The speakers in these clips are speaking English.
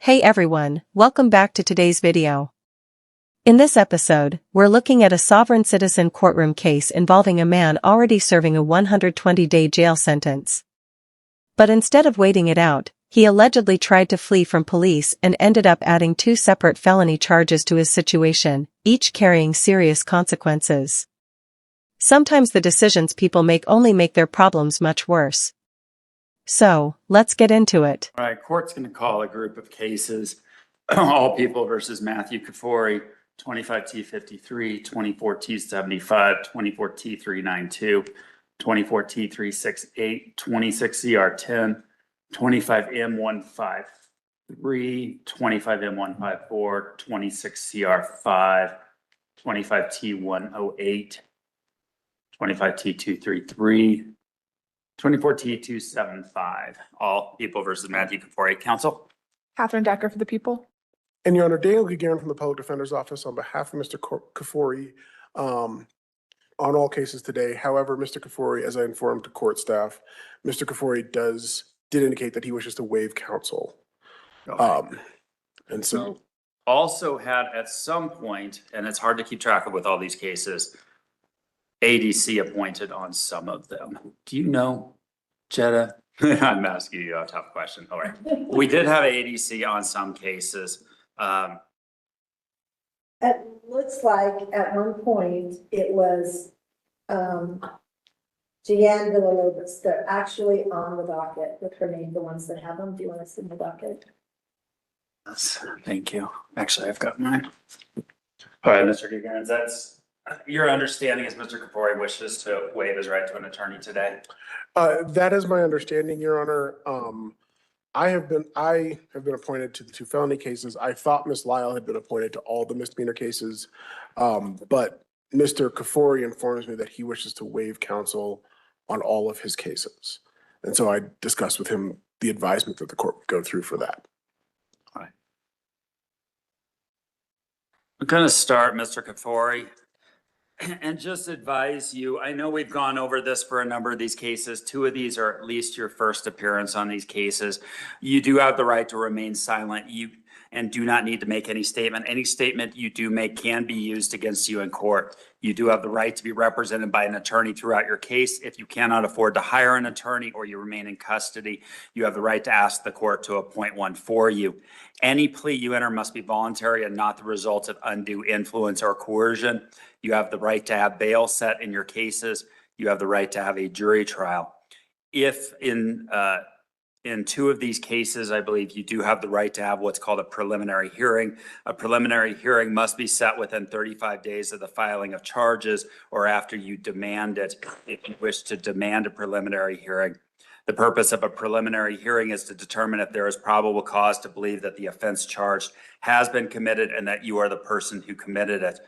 Hey everyone, welcome back to today's video. In this episode, we're looking at a sovereign citizen courtroom case involving a man already serving a 120-day jail sentence. But instead of waiting it out, he allegedly tried to flee from police and ended up adding two separate felony charges to his situation, each carrying serious consequences. Sometimes the decisions people make only make their problems much worse. So, let's get into it. All right, court's going to call a group of cases, All People versus Matthew Kafoury, 25T53, 24T75, 24T392, 24T368, 26CR10, 25M153, 25M154, 26CR5, 25T108, 25T233, 24T275, All People versus Matthew Kafoury. Counsel? Catherine Decker for the people. And Your Honor, Daniel Gagarin from the Public Defender's Office on behalf of Mr. Kafoury on all cases today. However, Mr. Kafoury, as I informed to court staff, Mr. Kafoury did indicate that he wishes to waive counsel. And so Also had at some point, and it's hard to keep track of with all these cases, ADC appointed on some of them. Do you know, Jetta? I'm asking you a tough question. All right. We did have ADC on some cases. It looks like at one point it was Jeanne Villalobos. They're actually on the docket with her name, the ones that have them. Do you want to see the docket? Yes, thank you. Actually, I've got mine. All right, Mr. Gagarin, that's your understanding is Mr. Kafoury wishes to waive his right to an attorney today? that is my understanding, Your Honor. I have been appointed to the two felony cases. I thought Ms. Lyle had been appointed to all the misdemeanor cases. But Mr. Kafoury informs me that he wishes to waive counsel on all of his cases. And so I discussed with him the advisement that the court would go through for that. All right. We're going to start, Mr. Kafoury, and just advise you, I know we've gone over this for a number of these cases. Two of these are at least your first appearance on these cases. You do have the right to remain silent and do not need to make any statement. Any statement you do make can be used against you in court. You do have the right to be represented by an attorney throughout your case. If you cannot afford to hire an attorney or you remain in custody, you have the right to ask the court to appoint one for you. Any plea you enter must be voluntary and not the result of undue influence or coercion. You have the right to have bail set in your cases. You have the right to have a jury trial. If in two of these cases, I believe you do have the right to have what's called a preliminary hearing. A preliminary hearing must be set within 35 days of the filing of charges or after you demand it, if you wish to demand a preliminary hearing. The purpose of a preliminary hearing is to determine if there is probable cause to believe that the offense charged has been committed and that you are the person who committed it.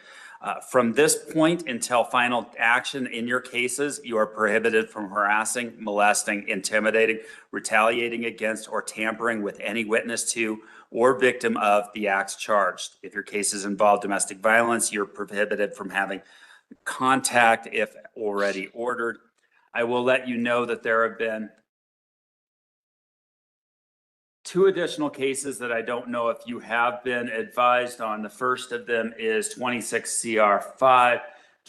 From this point until final action in your cases, you are prohibited from harassing, molesting, intimidating, retaliating against, or tampering with any witness to or victim of the acts charged. If your cases involve domestic violence, you're prohibited from having contact if already ordered. I will let you know that there have been two additional cases that I don't know if you have been advised on. The first of them is 26CR5.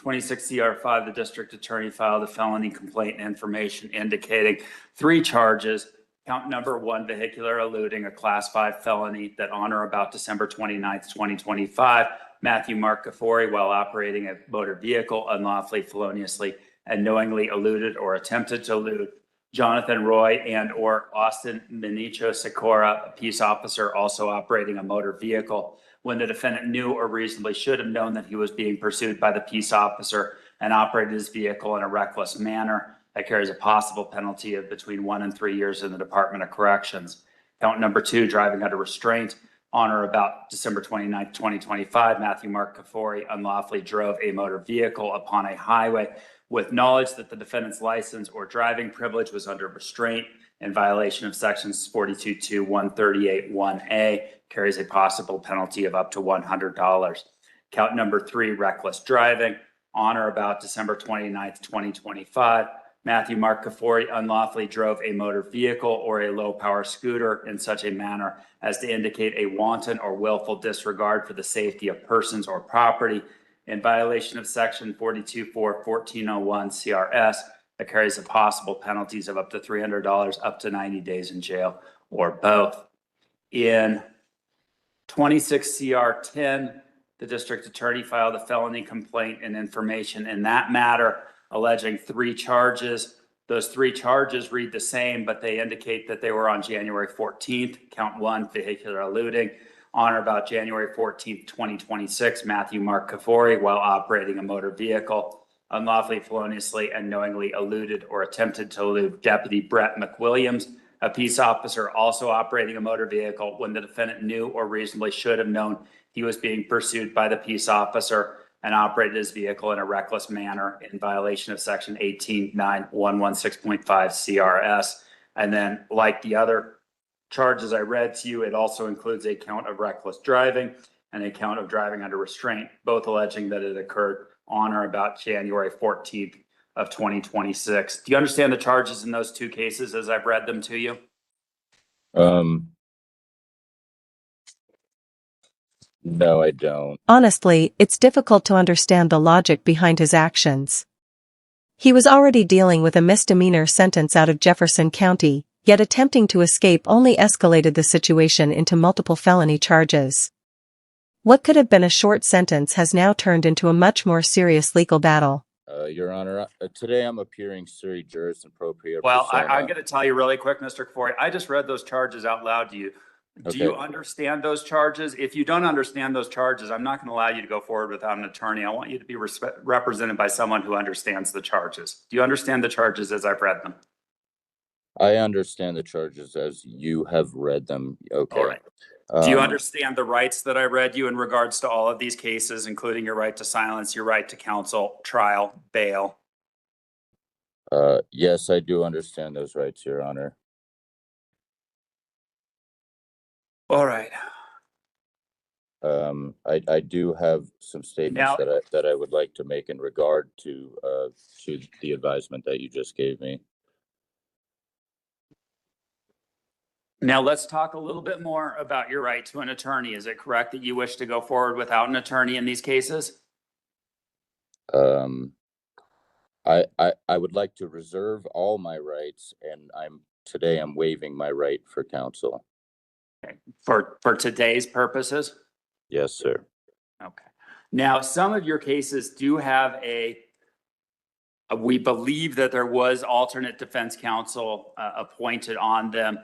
26CR5, the district attorney filed a felony complaint information indicating three charges. Count number one, vehicular eluding, a class 5 felony that on or about December 29th, 2025, Matthew Mark Kafoury, while operating a motor vehicle, unlawfully, feloniously, and knowingly eluded or attempted to elude Jonathan Roy and or Austin Minicho Sikora, a peace officer also operating a motor vehicle, when the defendant knew or reasonably should have known that he was being pursued by the peace officer and operated his vehicle in a reckless manner. That carries a possible penalty of between 1 and 3 years in the Department of Corrections. Count number two, driving under restraint. On or about December 29th, 2025, Matthew Mark Kafoury unlawfully drove a motor vehicle upon a highway with knowledge that the defendant's license or driving privilege was under restraint in violation of sections 42.2, 138.1A, carries a possible penalty of up to $100. Count number three, reckless driving. On or about December 29th, 2025, Matthew Mark Kafori unlawfully drove a motor vehicle or a low-power scooter in such a manner as to indicate a wanton or willful disregard for the safety of persons or property in violation of Section 42-4-1401 CRS that carries the possible penalties of up to $300, up to 90 days in jail, or both. In 26 CR 10, the district attorney filed a felony complaint and information in that matter, alleging 3 charges. Those 3 charges read the same, but they indicate that they were on January 14th. Count 1, vehicular eluding. On or about January 14th, 2026, Matthew Mark Kafori, while operating a motor vehicle, unlawfully, feloniously, and knowingly eluded or attempted to elude Deputy Brett McWilliams, a peace officer also operating a motor vehicle, when the defendant knew or reasonably should have known he was being pursued by the peace officer and operated his vehicle in a reckless manner in violation of Section 18.9116.5 CRS. And then, like the other charges I read to you, it also includes a count of reckless driving and a count of driving under restraint, both alleging that it occurred on or about January 14th of 2026. Do you understand the charges in those 2 cases as I've read them to you? No, I don't. Honestly, it's difficult to understand the logic behind his actions. He was already dealing with a misdemeanor sentence out of Jefferson County, yet attempting to escape only escalated the situation into multiple felony charges. What could have been a short sentence has now turned into a much more serious legal battle. Your Honor, today I'm appearing sui juris and propria Well, persona. I'm going to tell you really quick, Mr. Kafori, I just read those charges out loud to you. Do you understand those charges? If you don't understand those charges, I'm not going to allow you to go forward without an attorney. I want you to be represented by someone who understands the charges. Do you understand the charges as I've read them? I understand the charges as you have read them. Okay. All right. Do you understand the rights that I read you in regards to all of these cases, including your right to silence, your right to counsel, trial, bail? Yes, I do understand those rights, Your Honor. All right. I do have some statements that I would like to make in regard to the advisement that you just gave me. Now let's talk a little bit more about your right to an attorney. Is it correct that you wish to go forward without an attorney in these cases? I would like to reserve all my rights, and today I'm waiving my right for counsel. Okay. For today's purposes? Yes, sir. Okay. Now, some of your cases do have we believe that there was alternate defense counsel appointed on them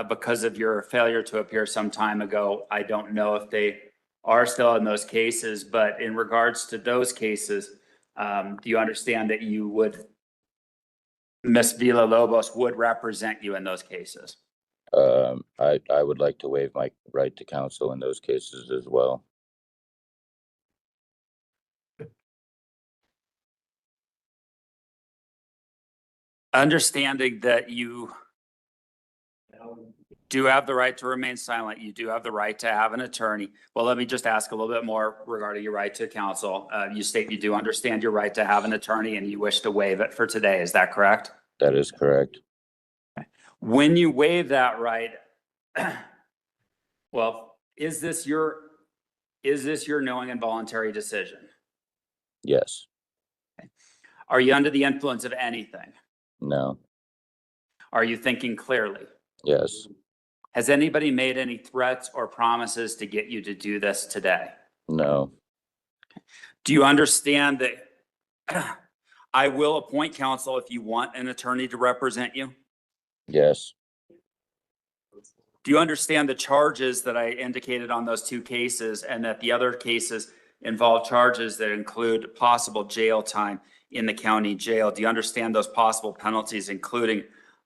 because of your failure to appear some time ago. I don't know if they are still in those cases, but in regards to those cases, do you understand that Ms. Villalobos would represent you in those cases? I would like to waive my right to counsel in those cases as well. Understanding that you do have the right to remain silent, you do have the right to have an attorney. Well, let me just ask a little bit more regarding your right to counsel. You state you do understand your right to have an attorney and you wish to waive it for today. Is that correct? That is correct. When you waive that right, well, is this your knowing and voluntary decision? Yes. Are you under the influence of anything? No. Are you thinking clearly? Yes. Has anybody made any threats or promises to get you to do this today? No. Do you understand that I will appoint counsel if you want an attorney to represent you? Yes. Do you understand the charges that I indicated on those 2 cases, and that the other cases involve charges that include possible jail time in the county jail? Do you understand those possible penalties, including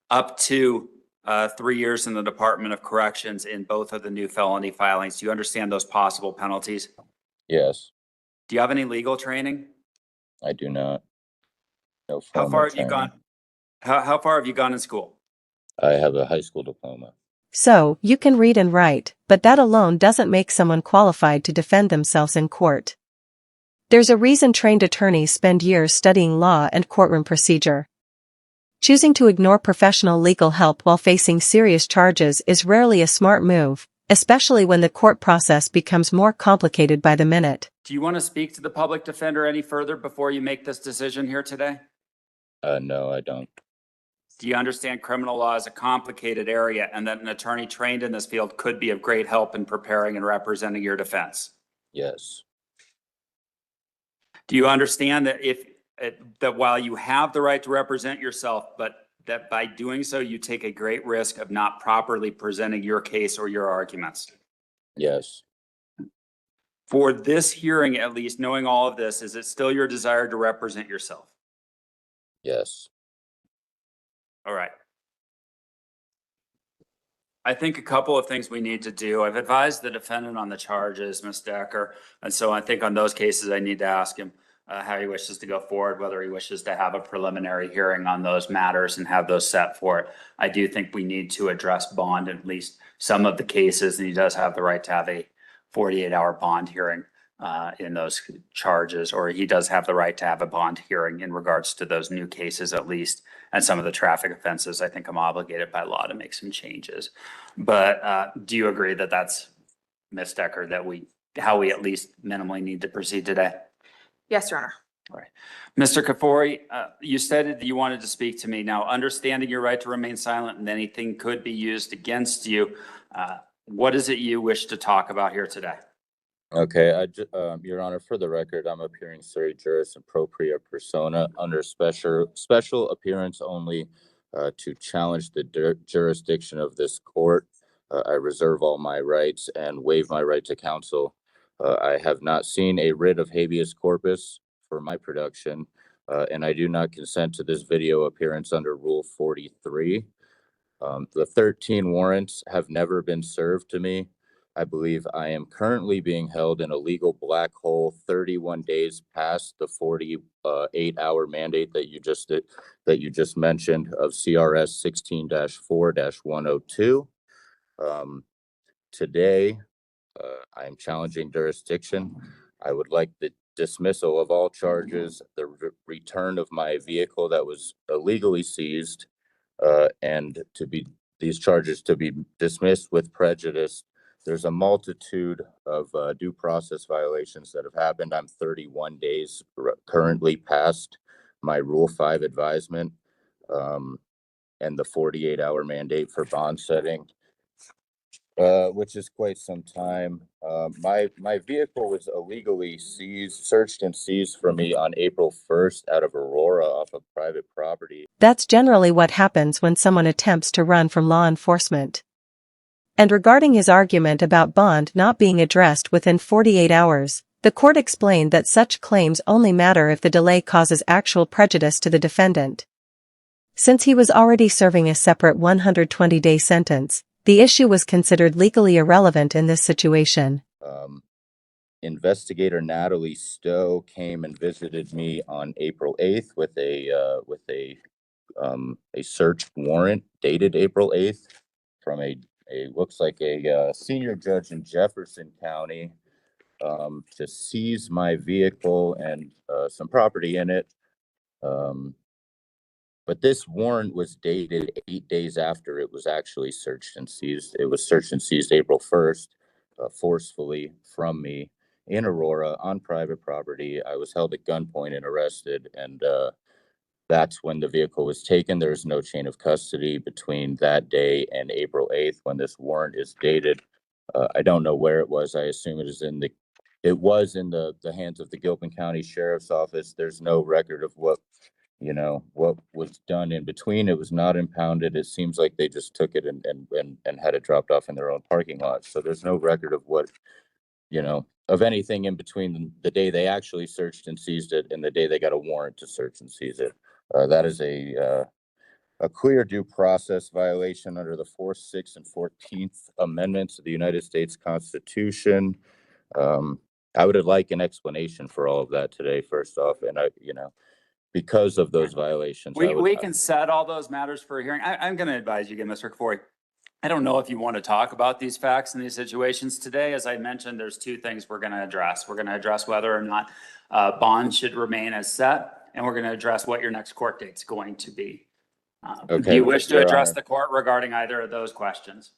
up to 3 years in the Department of Corrections in both of the new felony filings? Do you understand those possible penalties? Yes. Do you have any legal training? I do not. No How formal far have you training. gone? How far have you gone in school? I have a high school diploma. So, you can read and write, but that alone doesn't make someone qualified to defend themselves in court. There's a reason trained attorneys spend years studying law and courtroom procedure. Choosing to ignore professional legal help while facing serious charges is rarely a smart move, especially when the court process becomes more complicated by the minute. Do you want to speak to the public defender any further before you make this decision here today? No, I don't. Do you understand criminal law is a complicated area and that an attorney trained in this field could be of great help in preparing and representing your defense? Yes. Do you understand that that while you have the right to represent yourself, but that by doing so, you take a great risk of not properly presenting your case or your arguments? Yes. For this hearing, at least, knowing all of this, is it still your desire to represent yourself? Yes. All right. I think a couple of things we need to do. I've advised the defendant on the charges, Ms. Decker, and so I think on those cases, I need to ask him how he wishes to go forward, whether he wishes to have a preliminary hearing on those matters and have those set for it. I do think we need to address bond in at least some of the cases, and he does have the right to have a 48-hour bond hearing in those charges, or he does have the right to have a bond hearing in regards to those new cases at least. And some of the traffic offenses, I think I'm obligated by law to make some changes. But do you agree that that's, Ms. Decker, that how we at least minimally need to proceed today? Yes, Your Honor. All right. Mr. Kafori, you stated that you wanted to speak to me. Now, understanding your right to remain silent and anything could be used against you, what is it you wish to talk about here today? Okay, Your Honor, for the record, I'm appearing sui juris and propria persona under special appearance only to challenge the jurisdiction of this court. I reserve all my rights and waive my right to counsel. I have not seen a writ of habeas corpus for my production, and I do not consent to this video appearance under Rule 43. The 13 warrants have never been served to me. I believe I am currently being held in a legal black hole 31 days past the 48-hour mandate that you just mentioned of CRS 16-4-102. Today, I am challenging jurisdiction. I would like the dismissal of all charges, the return of my vehicle that was illegally seized, and these charges to be dismissed with prejudice. There's a multitude of due process violations that have happened. I'm 31 days currently past my Rule 5 advisement and the 48-hour mandate for bond setting, which is quite some time. My vehicle was illegally searched and seized from me on April 1st out of Aurora off of private property. That's generally what happens when someone attempts to run from law enforcement. And regarding his argument about bond not being addressed within 48 hours, the court explained that such claims only matter if the delay causes actual prejudice to the defendant. Since he was already serving a separate 120-day sentence, the issue was considered legally irrelevant in this situation. Investigator Natalie Stowe came and visited me on April 8th with a search warrant dated April 8th from looks like a senior judge in Jefferson County to seize my vehicle and some property in it. But this warrant was dated 8 days after it was actually searched and seized. It was searched and seized April 1st, forcefully from me in Aurora on private property. I was held at gunpoint and arrested, and that's when the vehicle was taken. There was no chain of custody between that day and April 8th when this warrant is dated. I don't know where it was. I assume it was in the hands of the Gilpin County Sheriff's Office. There's no record of what was done in between. It was not impounded. It seems like they just took it and had it dropped off in their own parking lot. So there's no record of what, of anything in between the day they actually searched and seized it and the day they got a warrant to search and seize it. That is a clear due process violation under the 4th, 6th, and 14th Amendments of the United States Constitution. I would like an explanation for all of that today, first off, and because of those violations. We can set all those matters for a hearing. I'm going to advise you again, Mr. Kafori. I don't know if you want to talk about these facts and these situations today. As I mentioned, there's two things we're going to address. We're going to address whether or not bond should remain as set, and we're going to address what your next court date's going to be. Do Okay, you wish to Your address Honor. the court regarding either of those questions?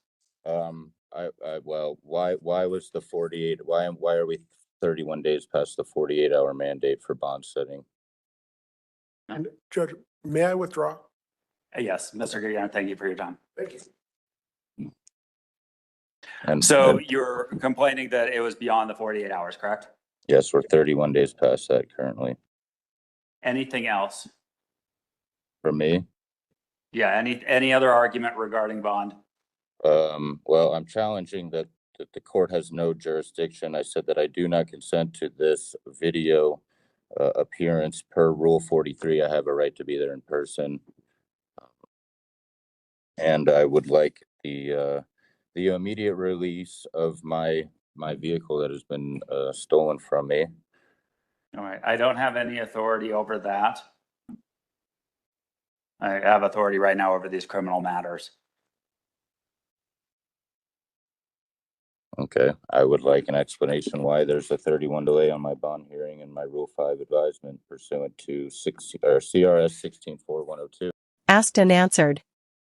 Well, why was the 48, why are we 31 days past the 48-hour mandate for bond setting? And Judge, may I withdraw? Yes, Mr. Guillen, thank you for your time. Thank you. And So and you're complaining that it was beyond the 48 hours, correct? yes, we're 31 days past that currently. Anything else? For me, Yeah, any other argument regarding bond? well, I'm challenging that the court has no jurisdiction. I said that I do not consent to this video appearance per Rule 43. I have a right to be there in person. And I would like the immediate release of my vehicle that has been stolen from me. All right, I don't have any authority over that. I have authority right now over these criminal matters. Okay, I would like an explanation why there's a 31 delay on my bond hearing and my Rule 5 advisement pursuant to CRS 164102. Asked and answered.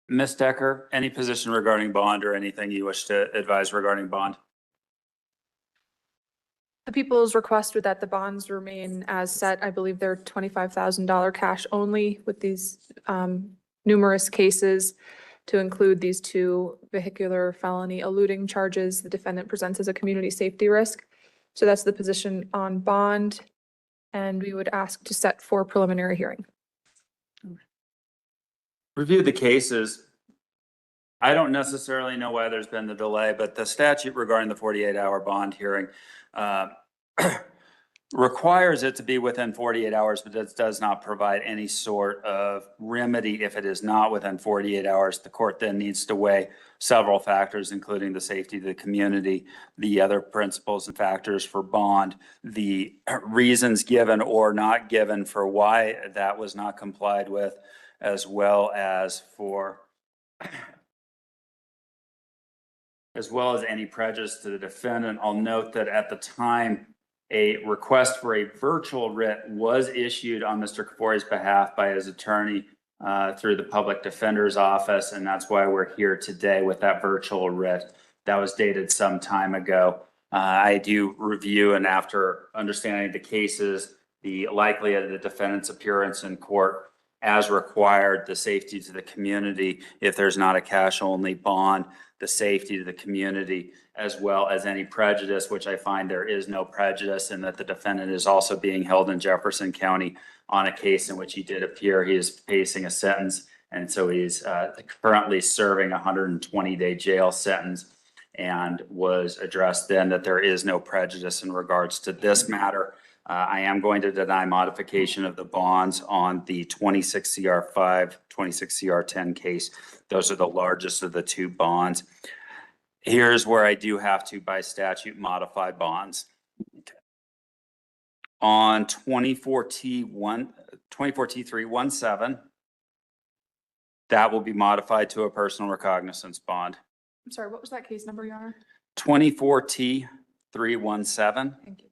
Ms. Decker, any position regarding bond or anything you wish to advise regarding bond? The people's request would that the bonds remain as set. I believe they're $25,000 cash only with these numerous cases to include these two vehicular felony eluding charges the defendant presents as a community safety risk. So that's the position on bond. And we would ask to set for preliminary hearing. Review the cases. I don't necessarily know why there's been the delay, but the statute regarding the 48-hour bond hearing requires it to be within 48 hours, but it does not provide any sort of remedy if it is not within 48 hours. The court then needs to weigh several factors, including the safety of the community, the other principles and factors for bond, the reasons given or not given for why that was not complied with, as well as any prejudice to the defendant. I'll note that at the time, a request for a virtual writ was issued on Mr. Kafori's behalf by his attorney through the public defender's office, and that's why we're here today with that virtual writ. That was dated some time ago. I do review, and after understanding the cases, the likelihood of the defendant's appearance in court as required, the safety to the community, if there's not a cash-only bond, the safety to the community, as well as any prejudice, which I find there is no prejudice, and that the defendant is also being held in Jefferson County on a case in which he did appear. He is facing a sentence, and so he's currently serving a 120-day jail sentence, and was addressed then that there is no prejudice in regards to this matter. I am going to deny modification of the bonds on the 26 CR 5, 26 CR 10 case. Those are the largest of the two bonds. Here's where I do have to, by statute, modify bonds. Okay. On 24T317, that will be modified to a personal recognizance bond. I'm sorry, what was that case number, Your Honor? 24T317. Thank you.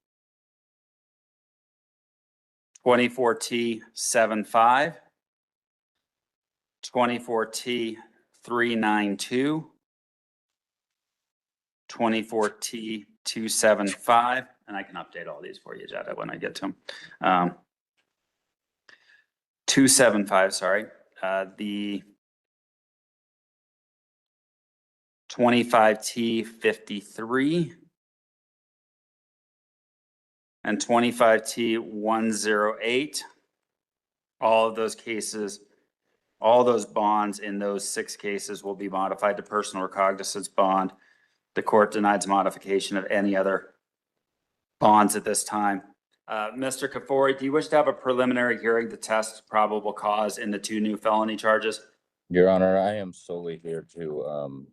24T75, 24T392, 24T275, and I can update all these for you, Jetta, when I get to them. 275, sorry. The 25T53, and 25T108. All of those cases, all those bonds in those 6 cases will be modified to personal recognizance bond. The court denies modification of any other bonds at this time. Mr. Kafori, do you wish to have a preliminary hearing to test probable cause in the 2 new felony charges? Your Honor, I am solely here to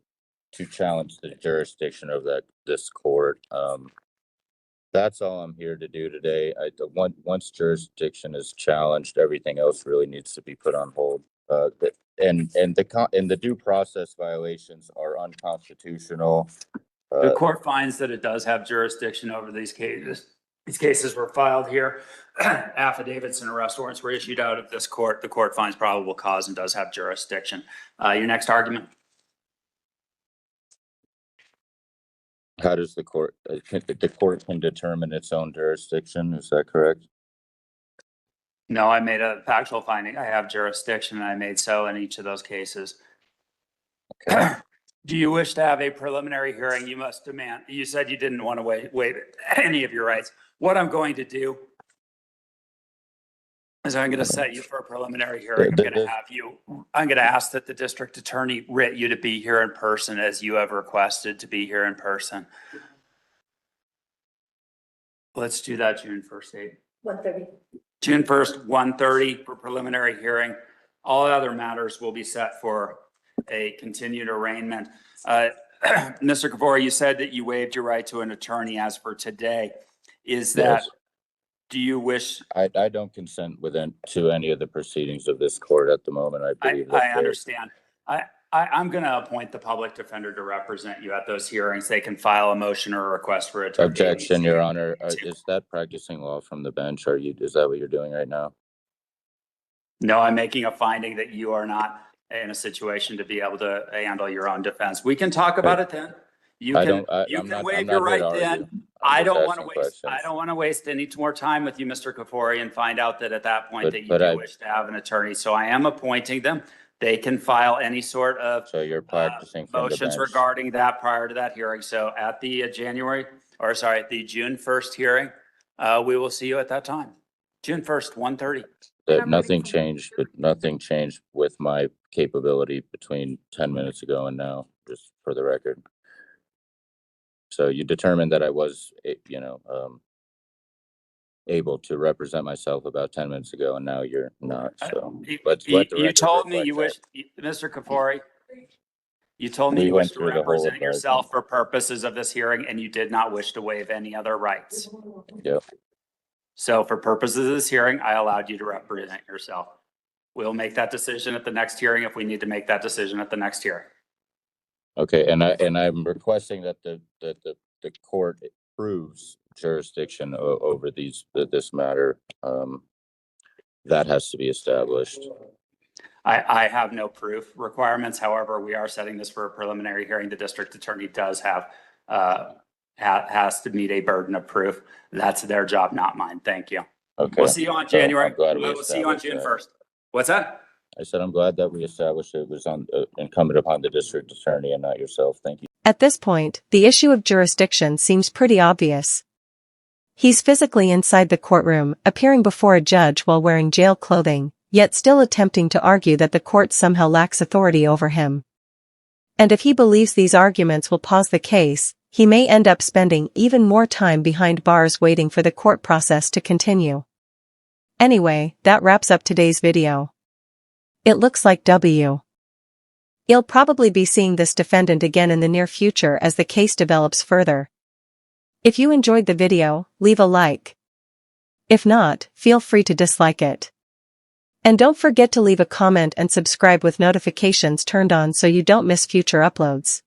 challenge the jurisdiction of this court. That's all I'm here to do today. Once jurisdiction is challenged, everything else really needs to be put on hold. And the due process violations are unconstitutional. The court finds that it does have jurisdiction over these cases. These cases were filed here. Affidavits and arrest warrants were issued out of this court. The court finds probable cause and does have jurisdiction. Your next argument? How does the court can determine its own jurisdiction? Is that correct? No, I made a factual finding. I have jurisdiction and I made so in each of those cases. Okay. Do you wish to have a preliminary hearing? You must demand. You said you didn't want to waive any of your rights. What I'm going to do is I'm going to set you for a preliminary hearing. I'm going to ask that the district attorney writ you to be here in person as you have requested to be here in person. Let's do that June 1st date. 1:30. June 1st, 1:30 for preliminary hearing. All other matters will be set for a continued arraignment. Mr. Kavori, you said that you waived your right to an attorney as for today. Is that, Yes. do you wish? I don't consent to any of the proceedings of this court at the moment. I believe I understand. I'm going to appoint the public defender to represent you at those hearings. They can file a motion or a request for attorney. Objection, Your Honor. Is that practicing law from the bench? Is that what you're doing right now? No, I'm making a finding that you are not in a situation to be able to handle your own defense. We can talk about it then. You can waive your right then. I don't want to waste any more time with you, Mr. Kafori, and find out that at that point that you do wish to have an attorney. So I am appointing them. They can file any sort of So you're practicing from motions the bench regarding that prior to that hearing. So at the the June 1st hearing, we will see you at that time. June 1st, 1:30. That nothing changed, but nothing changed with my capability between 10 minutes ago and now, just for the record. So you determined that I was, able to represent myself about 10 minutes ago, and now you're not. So You told me you wish, Mr. Kafori, you told me you wish to represent yourself for purposes of this hearing, and you did not wish to waive any other rights. Yep. So for purposes of this hearing, I allowed you to represent yourself. We'll make that decision at the next hearing if we need to make that decision at the next hearing. Okay, and I'm requesting that the court approves jurisdiction over this matter. That has to be established. I have no proof requirements. However, we are setting this for a preliminary hearing. The district attorney does have has to meet a burden of proof. That's their job, not mine. Thank you. Okay. We'll see you on January. We'll see you on June 1st. What's that? I said I'm glad that we established it was incumbent upon the district attorney and not yourself. Thank you. At this point, the issue of jurisdiction seems pretty obvious. He's physically inside the courtroom, appearing before a judge while wearing jail clothing, yet still attempting to argue that the court somehow lacks authority over him. And if he believes these arguments will pause the case, he may end up spending even more time behind bars waiting for the court process to continue. Anyway, that wraps up today's video. It looks like you'll probably be seeing this defendant again in the near future as the case develops further. If you enjoyed the video, leave a like. If not, feel free to dislike it. And don't forget to leave a comment and subscribe with notifications turned on so you don't miss future uploads.